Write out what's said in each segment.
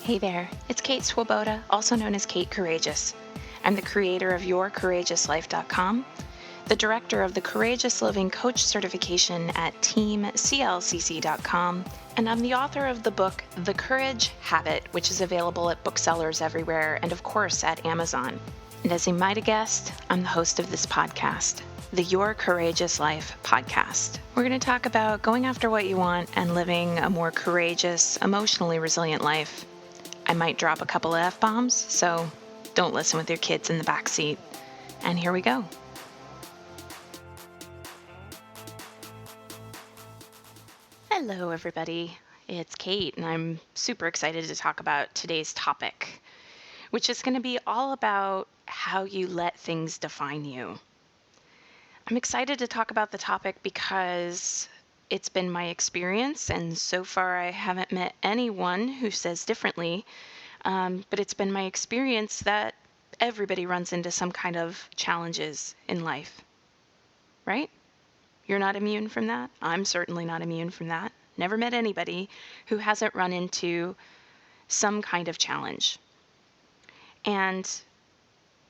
Hey there, it's Kate Swoboda, also known as Kate Courageous. I'm the creator of YourCourageousLife.com, the director of the Courageous Living Coach certification at TeamCLCC.com, and I'm the author of the book The Courage Habit, which is available at booksellers everywhere and, of course, at Amazon. And as you might have guessed, I'm the host of this podcast, the Your Courageous Life podcast. We're going to talk about going after what you want and living a more courageous, emotionally resilient life. I might drop a couple of F-bombs, so don't listen with your kids in the back seat. And here we go. Hello, everybody. It's Kate, and I'm super excited to talk about today's topic, which is going to be all about how you let things define you. I'm excited to talk about the topic because it's been my experience, and so far I haven't met anyone who says differently, but it's been my experience that everybody runs into some kind of challenges in life, right? You're not immune from that. I'm certainly not immune from that. Never met anybody who hasn't run into some kind of challenge. And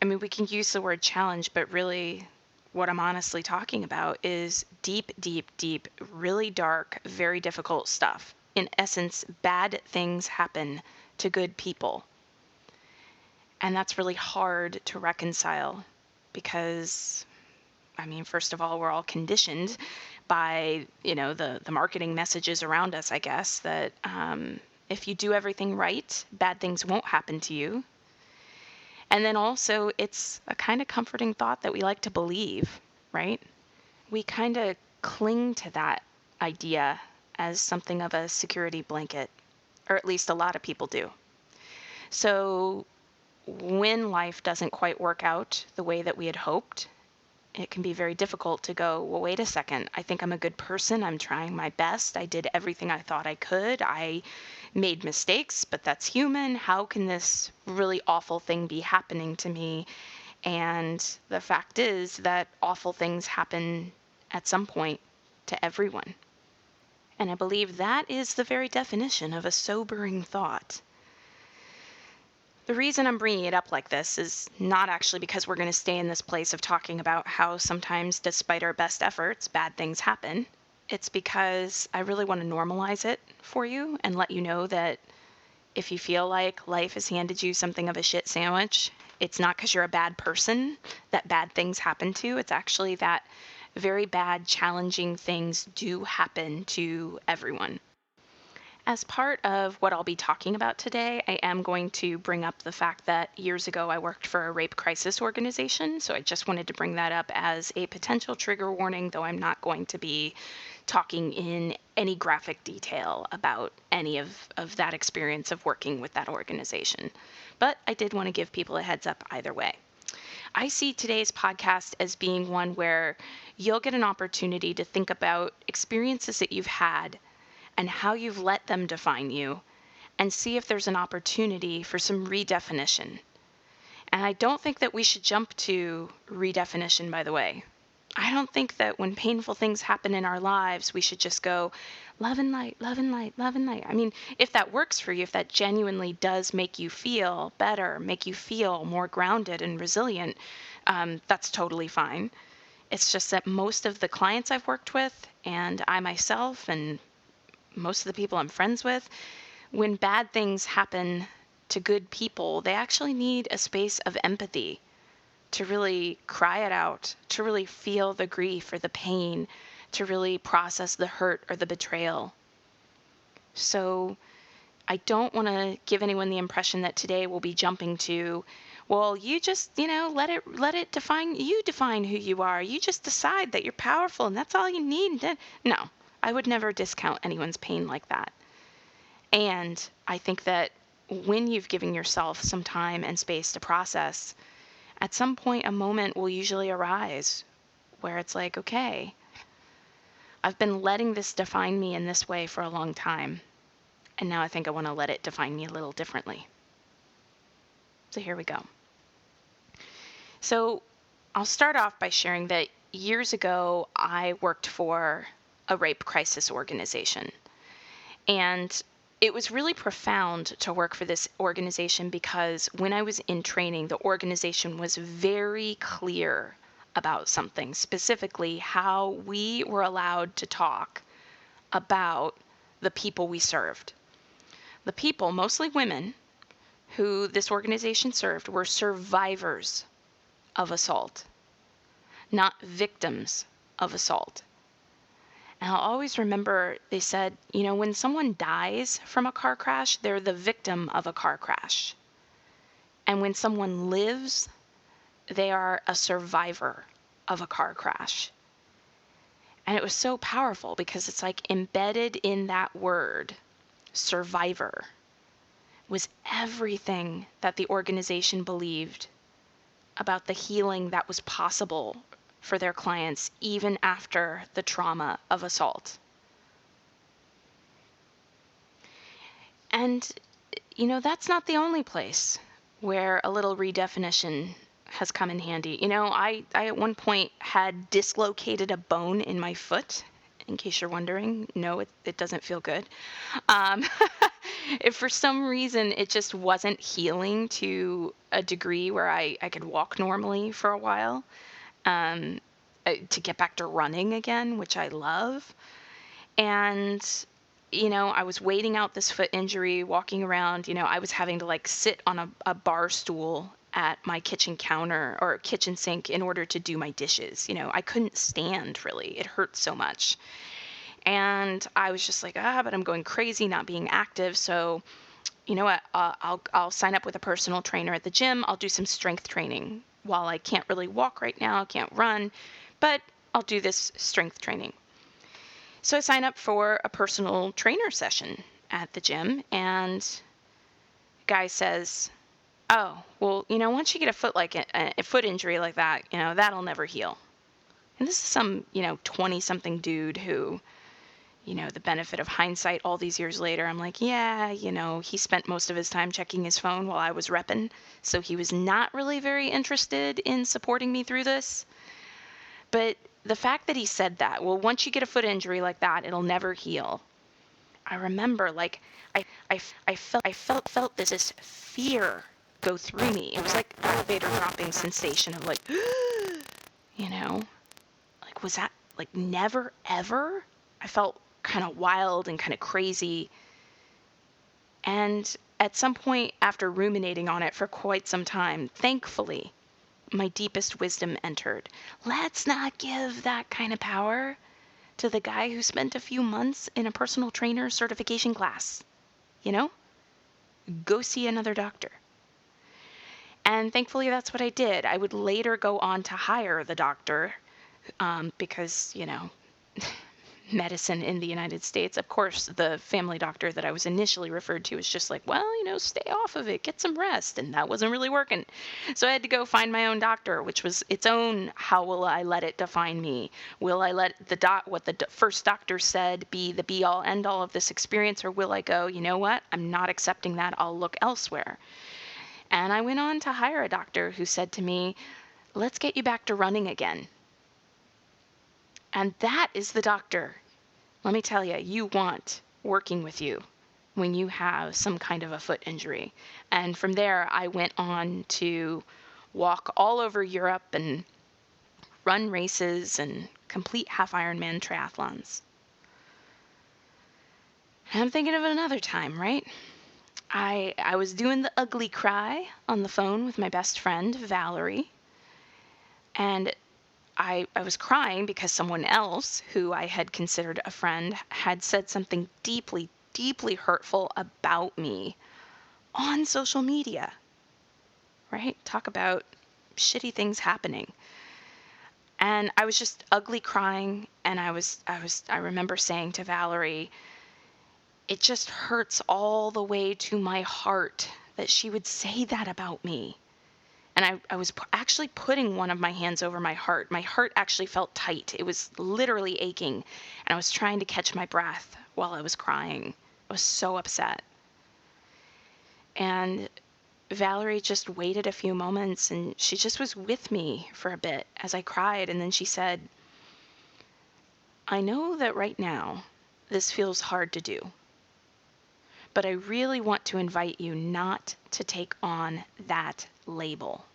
I mean, we can use the word challenge, but really what I'm honestly talking about is deep, really dark, very difficult stuff. In essence, bad things happen to good people. And that's really hard to reconcile because, I mean, first of all, we're all conditioned by, the marketing messages around us, I guess, that if you do everything right, bad things won't happen to you. And then also, it's a kind of comforting thought that we like to believe, right? We kind of cling to that idea as something of a security blanket, or at least a lot of people do. So when life doesn't quite work out the way that we had hoped, it can be very difficult to go, well, wait a second, I think I'm a good person. I'm trying my best. I did everything I thought I could. I made mistakes, but that's human. How can this really awful thing be happening to me? And the fact is that awful things happen at some point to everyone. And I believe that is the very definition of a sobering thought. The reason I'm bringing it up like this is not actually because we're going to stay in this place of talking about how sometimes, despite our best efforts, bad things happen. It's because I really want to normalize it for you and let you know that if you feel like life has handed you something of a shit sandwich, it's not because you're a bad person that bad things happen to. It's actually that very bad, challenging things do happen to everyone. As part of what I'll be talking about today, I am going to bring up the fact that years ago I worked for a rape crisis organization, so I just wanted to bring that up as a potential trigger warning, though I'm not going to be talking in any graphic detail about any of that experience of working with that organization. But I did want to give people a heads up either way. I see today's podcast as being one where you'll get an opportunity to think about experiences that you've had and how you've let them define you, and see if there's an opportunity for some redefinition. And I don't think that we should jump to redefinition, by the way. I don't think that when painful things happen in our lives, we should just go, love and light, love and light, love and light. I mean, if that works for you, if that genuinely does make you feel better, make you feel more grounded and resilient, that's totally fine. It's just that most of the clients I've worked with, and I myself, and most of the people I'm friends with, when bad things happen to good people, they actually need a space of empathy to really cry it out, to really feel the grief or the pain, to really process the hurt or the betrayal. So I don't want to give anyone the impression that today we'll be jumping to, well, you just, let it define, you define who you are. You just decide that you're powerful and that's all you need. No. I would never discount anyone's pain like that. And I think that when you've given yourself some time and space to process, at some point a moment will usually arise where it's like, okay, I've been letting this define me in this way for a long time, and now I think I want to let it define me a little differently. So here we go. So I'll start off by sharing that years ago I worked for a rape crisis organization. And it was really profound to work for this organization because when I was in training, the organization was very clear about something, specifically how we were allowed to talk about the people we served. The people, mostly women, who this organization served were survivors of assault, not victims of assault. And I'll always remember they said, when someone dies from a car crash, they're the victim of a car crash. And when someone lives, they are a survivor of a car crash. And it was so powerful because it's like embedded in that word, survivor, was everything that the organization believed about the healing that was possible for their clients even after the trauma of assault. And, that's not the only place where a little redefinition has come in handy. I at one point had dislocated a bone in my foot. In case you're wondering, no, it doesn't feel good. Um, if for some reason it just wasn't healing to a degree where I could walk normally for a while, um, to get back to running again, which I love. And, I was waiting out this foot injury, walking around, I was having to like sit on a bar stool at my kitchen counter or kitchen sink in order to do my dishes. I couldn't stand really. It hurt so much. And I was just like, but I'm going crazy not being active. So, you know what, I'll sign up with a personal trainer at the gym. I'll do some strength training while I can't really walk right now, can't run, but I'll do this strength training. So I sign up for a personal trainer session at the gym, and guy says, oh, well, once you get a foot injury like that, that'll never heal. And this is some, 20-something dude who, the benefit of hindsight all these years later, I'm like, yeah, he spent most of his time checking his phone while I was repping, so he was not really very interested in supporting me through this. But the fact that he said that, well, once you get a foot injury like that, it'll never heal. I remember, like, I felt this fear go through me. It was like elevator dropping sensation of like, like, was that like never ever? I felt kind of wild and kind of crazy. And at some point, after ruminating on it for quite some time, thankfully, my deepest wisdom entered. Let's not give that kind of power to the guy who spent a few months in a personal trainer certification class. Go see another doctor. And thankfully, that's what I did. I would later go on to hire the doctor because, medicine in the United States, of course, the family doctor that I was initially referred to was just like, well, stay off of it, get some rest. And that wasn't really working. So I had to go find my own doctor, which was its own, how will I let it define me? Will I let what the first doctor said be the be all end all of this experience? Or will I go, you know what? I'm not accepting that. I'll look elsewhere. And I went on to hire a doctor who said to me, let's get you back to running again. And that is the doctor, let me tell you, you want working with you when you have some kind of a foot injury. And from there, I went on to walk all over Europe and run races and complete half Ironman triathlons. And I'm thinking of another time, right? I was doing the ugly cry on the phone with my best friend, Valerie. And I was crying because someone else who I had considered a friend had said something deeply, deeply hurtful about me on social media, right? Talk about shitty things happening. And I was just ugly crying. And I remember saying to Valerie, it just hurts all the way to my heart that she would say that about me. And I was actually putting one of my hands over my heart. My heart actually felt tight. It was literally aching. And I was trying to catch my breath while I was crying. I was so upset. And Valerie just waited a few moments and she just was with me for a bit as I cried. And then she said, I know that right now this feels hard to do. But I really want to invite you not to take on that label.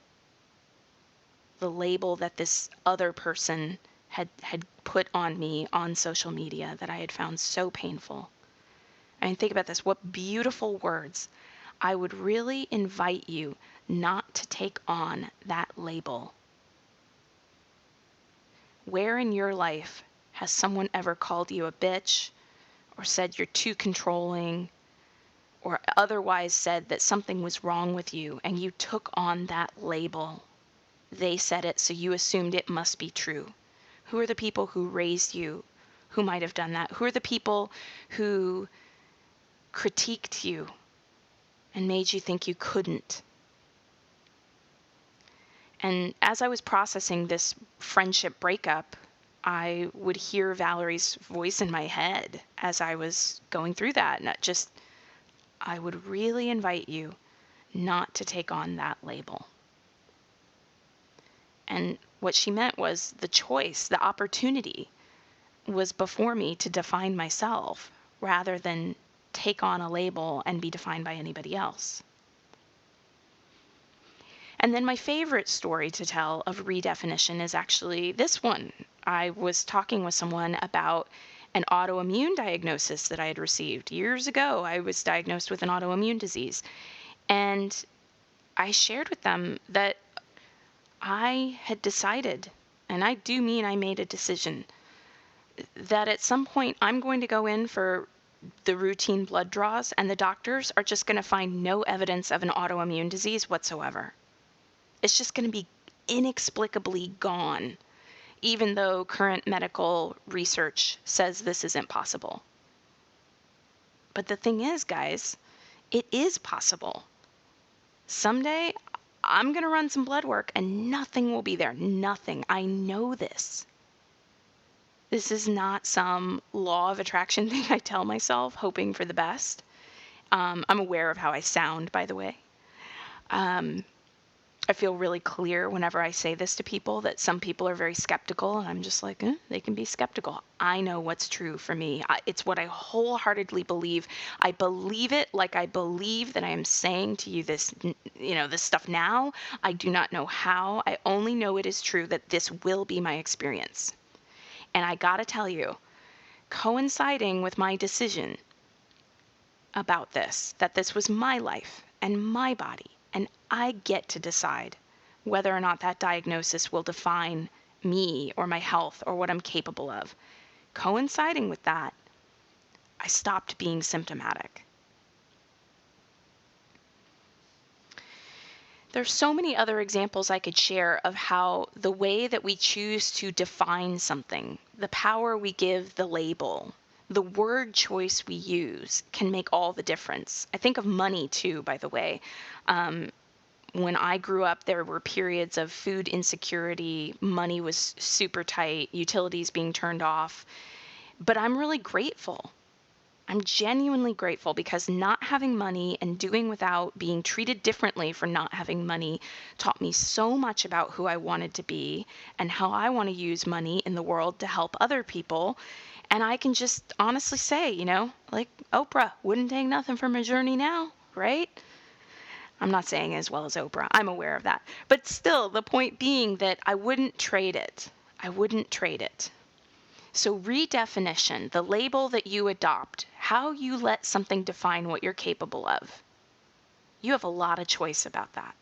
The label that this other person had put on me on social media that I had found so painful. I mean, think about this. What beautiful words. I would really invite you not to take on that label. Where in your life has someone ever called you a bitch or said you're too controlling or otherwise said that something was wrong with you and you took on that label? They said it, so you assumed it must be true. Who are the people who raised you who might have done that? Who are the people who critiqued you and made you think you couldn't? And as I was processing this friendship breakup, I would hear Valerie's voice in my head as I was going through that. And I would really invite you not to take on that label. And what she meant was the choice, the opportunity was before me to define myself rather than take on a label and be defined by anybody else. And then my favorite story to tell of redefinition is actually this one. I was talking with someone about an autoimmune diagnosis that I had received years ago. I was diagnosed with an autoimmune disease. And I shared with them that I had decided, and I do mean I made a decision, that at some point I'm going to go in for the routine blood draws and the doctors are just going to find no evidence of an autoimmune disease whatsoever. It's just going to be inexplicably gone, even though current medical research says this isn't possible. But the thing is, guys, it is possible. Someday, I'm going to run some blood work and nothing will be there. Nothing. I know this. This is not some law of attraction thing I tell myself, hoping for the best. I'm aware of how I sound, by the way. I feel really clear whenever I say this to people that some people are very skeptical, and I'm just like, they can be skeptical. I know what's true for me. It's what I wholeheartedly believe. I believe it like I believe that I am saying to you this, this stuff now. I do not know how. I only know it is true that this will be my experience. And I gotta tell you, coinciding with my decision about this, that this was my life and my body, and I get to decide whether or not that diagnosis will define me or my health or what I'm capable of. Coinciding with that, I stopped being symptomatic. There's so many other examples I could share of how the way that we choose to define something, the power we give the label, the word choice we use can make all the difference. I think of money too, by the way. When I grew up, there were periods of food insecurity, money was super tight, utilities being turned off. But I'm really grateful. I'm genuinely grateful because not having money and doing without, being treated differently for not having money, taught me so much about who I wanted to be and how I want to use money in the world to help other people. And I can just honestly say, like Oprah, wouldn't take nothing from a journey now, right? I'm not saying as well as Oprah. I'm aware of that. But still, the point being that I wouldn't trade it. I wouldn't trade it. So redefinition, the label that you adopt, how you let something define what you're capable of. You have a lot of choice about that.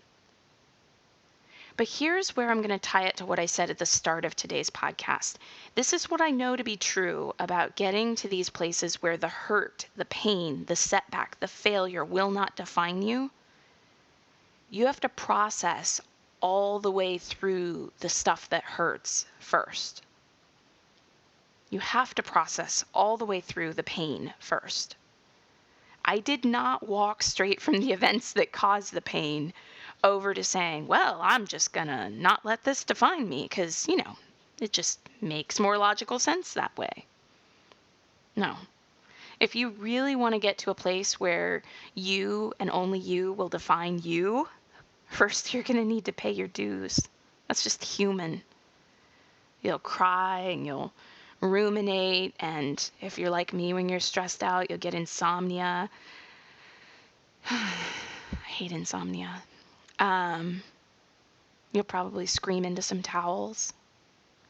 But here's where I'm going to tie it to what I said at the start of today's podcast. This is what I know to be true about getting to these places where the hurt, the pain, the setback, the failure will not define you. You have to process all the way through the stuff that hurts first. You have to process all the way through the pain first. I did not walk straight from the events that caused the pain over to saying, well, I'm just gonna not let this define me because, it just makes more logical sense that way. No. If you really want to get to a place where you and only you will define you, first you're gonna need to pay your dues. That's just human. You'll cry and you'll ruminate, and if you're like me when you're stressed out, you'll get insomnia. I hate insomnia. Um, you'll probably scream into some towels.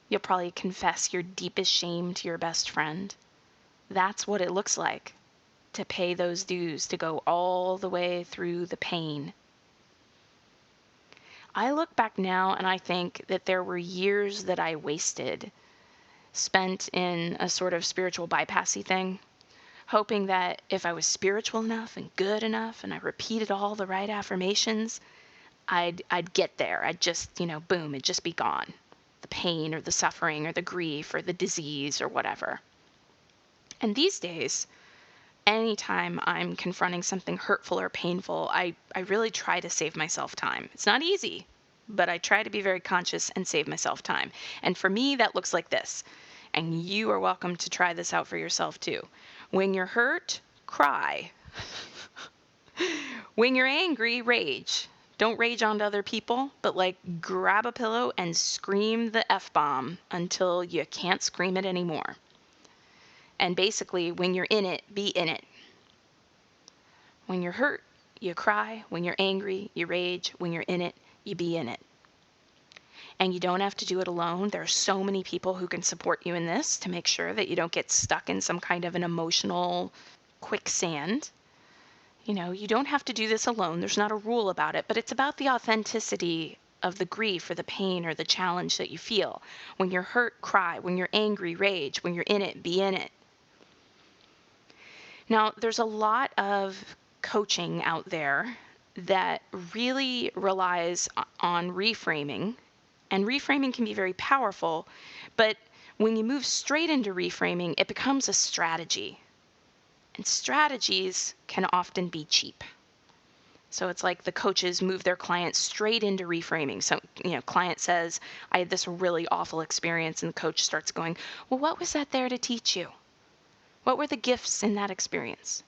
You'll probably confess your deepest shame to your best friend. That's what it looks like to pay those dues, to go all the way through the pain. I look back now and I think that there were years that I wasted, spent in a sort of spiritual bypassy thing, hoping that if I was spiritual enough and good enough and I repeated all the right affirmations, I'd get there. I'd just, boom, it'd just be gone. The pain or the suffering or the grief or the disease or whatever. And these days, anytime I'm confronting something hurtful or painful, I really try to save myself time. It's not easy, but I try to be very conscious and save myself time. And for me, that looks like this. And you are welcome to try this out for yourself too. When you're hurt, cry. When you're angry, rage. Don't rage onto other people, but grab a pillow and scream the F-bomb until you can't scream it anymore. And basically, when you're in it, be in it. When you're hurt, you cry. When you're angry, you rage. When you're in it, you be in it. And you don't have to do it alone. There are so many people who can support you in this to make sure that you don't get stuck in some kind of an emotional quicksand. You don't have to do this alone. There's not a rule about it, but it's about the authenticity of the grief or the pain or the challenge that you feel. When you're hurt, cry. When you're angry, rage. When you're in it, be in it. Now, there's a lot of coaching out there that really relies on reframing, and reframing can be very powerful, but when you move straight into reframing, it becomes a strategy. And strategies can often be cheap. So it's like the coaches move their clients straight into reframing. So, client says, I had this really awful experience, and the coach starts going, well, what was that there to teach you? What were the gifts in that experience?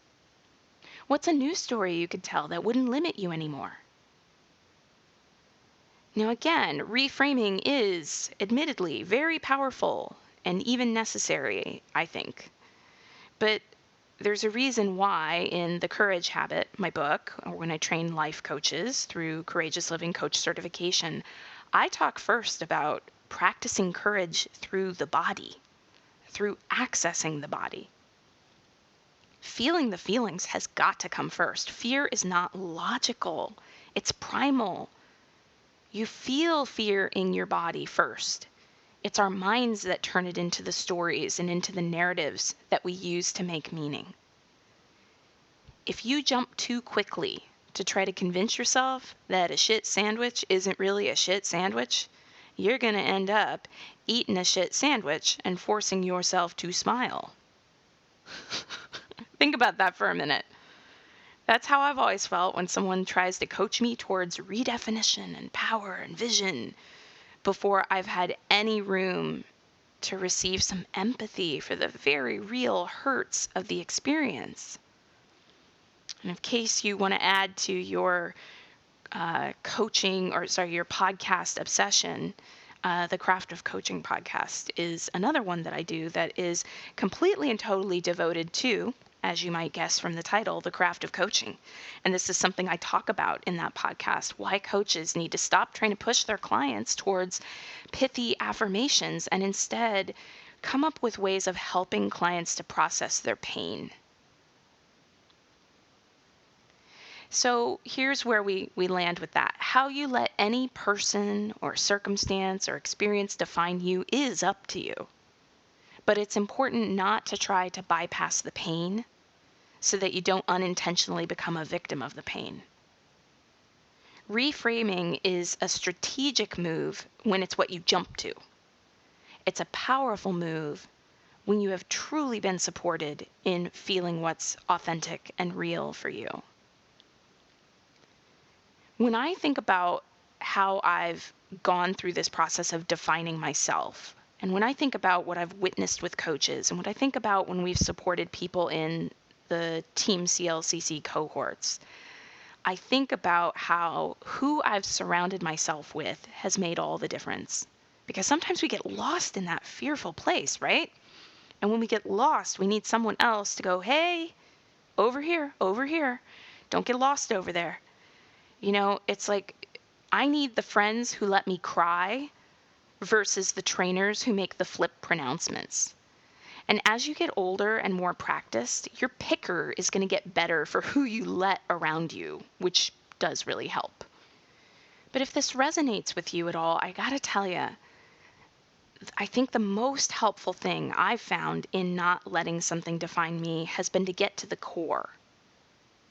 What's a new story you could tell that wouldn't limit you anymore? Now, again, reframing is admittedly very powerful and even necessary, I think. But there's a reason why in The Courage Habit, my book, or when I train life coaches through Courageous Living Coach certification, I talk first about practicing courage through the body, through accessing the body. Feeling the feelings has got to come first. Fear is not logical. It's primal. You feel fear in your body first. It's our minds that turn it into the stories and into the narratives that we use to make meaning. If you jump too quickly to try to convince yourself that a shit sandwich isn't really a shit sandwich, you're going to end up eating a shit sandwich and forcing yourself to smile. Think about that for a minute. That's how I've always felt when someone tries to coach me towards redefinition and power and vision before I've had any room to receive some empathy for the very real hurts of the experience. And in case you want to add to your your podcast obsession, the Craft of Coaching podcast is another one that I do that is completely and totally devoted to, as you might guess from the title, the craft of coaching. And this is something I talk about in that podcast, why coaches need to stop trying to push their clients towards pithy affirmations and instead come up with ways of helping clients to process their pain. So here's where we land with that. How you let any person or circumstance or experience define you is up to you. But it's important not to try to bypass the pain so that you don't unintentionally become a victim of the pain. Reframing is a strategic move when it's what you jump to. It's a powerful move when you have truly been supported in feeling what's authentic and real for you. When I think about how I've gone through this process of defining myself, and when I think about what I've witnessed with coaches, and what I think about when we've supported people in the Team CLCC cohorts, I think about how who I've surrounded myself with has made all the difference. Because sometimes we get lost in that fearful place, right? And when we get lost, we need someone else to go, hey, over here, Don't get lost over there. It's like I need the friends who let me cry versus the trainers who make the flip pronouncements. And as you get older and more practiced, your picker is going to get better for who you let around you, which does really help. But if this resonates with you at all, I gotta tell you, I think the most helpful thing I've found in not letting something define me has been to get to the core.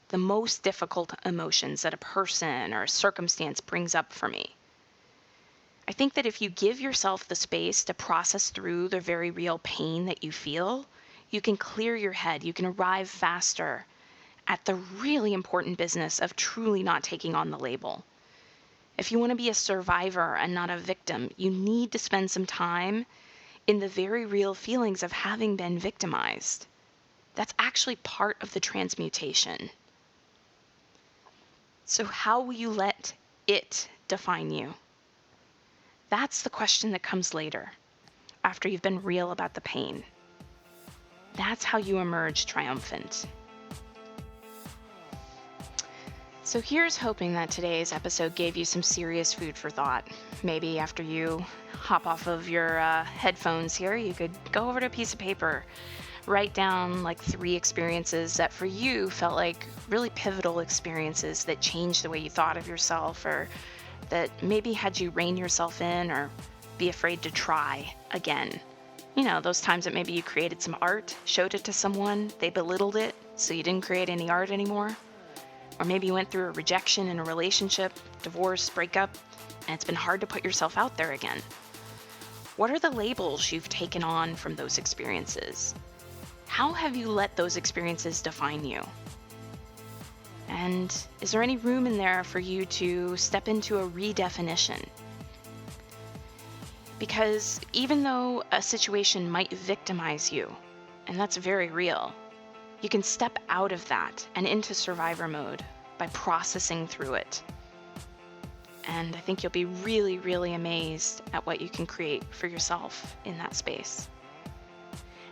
The most difficult emotions that a person or a circumstance brings up for me. I think that if you give yourself the space to process through the very real pain that you feel, you can clear your head, you can arrive faster at the really important business of truly not taking on the label. If you want to be a survivor and not a victim, you need to spend some time in the very real feelings of having been victimized. That's actually part of the transmutation. So how will you let it define you? That's the question that comes later, after you've been real about the pain. That's how you emerge triumphant. So here's hoping that today's episode gave you some serious food for thought. Maybe after you hop off of your headphones here, you could go over to a piece of paper, write down like 3 experiences that for you felt like really pivotal experiences that changed the way you thought of yourself, or that maybe had you rein yourself in or be afraid to try again. Those times that maybe you created some art, showed it to someone, they belittled it, so you didn't create any art anymore. Or maybe you went through a rejection in a relationship, divorce, breakup, and it's been hard to put yourself out there again. What are the labels you've taken on from those experiences? How have you let those experiences define you? And is there any room in there for you to step into a redefinition? Because even though a situation might victimize you, and that's very real, you can step out of that and into survivor mode by processing through it. And I think you'll be really, really amazed at what you can create for yourself in that space.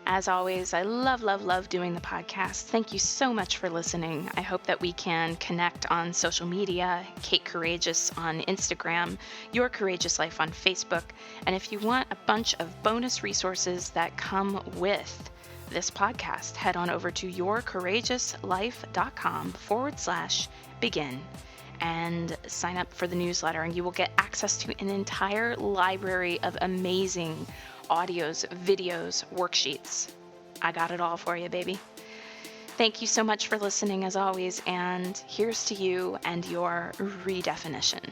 As always, I love, love, love doing the podcast. Thank you so much for listening. I hope that we can connect on social media, Kate Courageous on Instagram, Your Courageous Life on Facebook. And if you want a bunch of bonus resources that come with this podcast, head on over to yourcourageouslife.com/begin and sign up for the newsletter, and you will get access to an entire library of amazing audios, videos, worksheets. I got it all for you, baby. Thank you so much for listening as always, and here's to you and your redefinition.